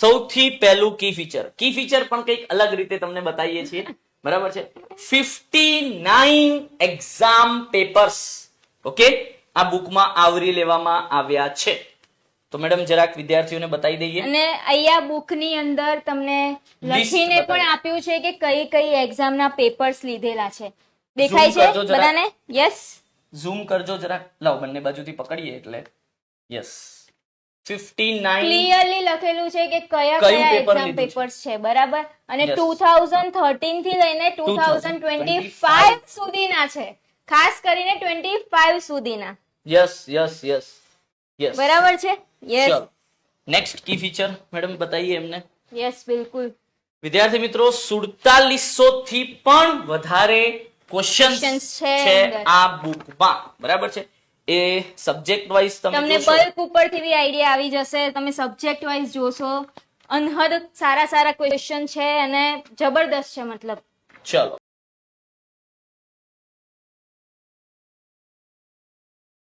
સૌથી પહેલું કી ફીચર પણ કંઈક અલગ રીતે તમને બતાવીએ છીએ, બરાબર છે. 59 એક્ઝામ પેપર્સ ઓકે આ બુકમાં આવરી લેવામાં આવ્યા છે. તો મેડમ જરાક વિદ્યાર્થીઓને બતાવી દઈએ. અને અહીંયા બુકની અંદર તમને લખીને પણ આપ્યું છે કે કઈ કઈ એક્ઝામના પેપર્સ લીધેલા છે. દેખાય છે કરજો જરાક. બધાને? યસ, ઝૂમ કરજો જરાક. લાવ બંને બાજુથી પકડીએ એટલે યસ 59 ક્લિયરલી લખેલું છે કે કયા કયું કયા પેપર એક્ઝામ લીધું છે? પેપર્સ છે, બરાબર. અને Yes. 2013 થી લઈને 2025 સુધીના છે, ખાસ કરીને 25 સુધીના, યસ બરાબર છે. યસ ચલો નેક્સ્ટ કી ફીચર મેડમ બતાવીએ એમને. યસ, બિલકુલ. વિદ્યાર્થી મિત્રો 4700 થી પણ વધારે ક્વેશ્ચન્સ Questions છે છે અંદર. આ બુકમાં, બરાબર છે. એ સબ્જેક્ટ વાઇઝ તમે તમને જોશો. બલ્ક ઉપરથી બી આઈડિયા આવી જશે. તમે સબ્જેક્ટ વાઇઝ જોશો, અનહદ સારા ક્વેશ્ચન છે અને જબરદસ્ત છે, મતલબ. ચલો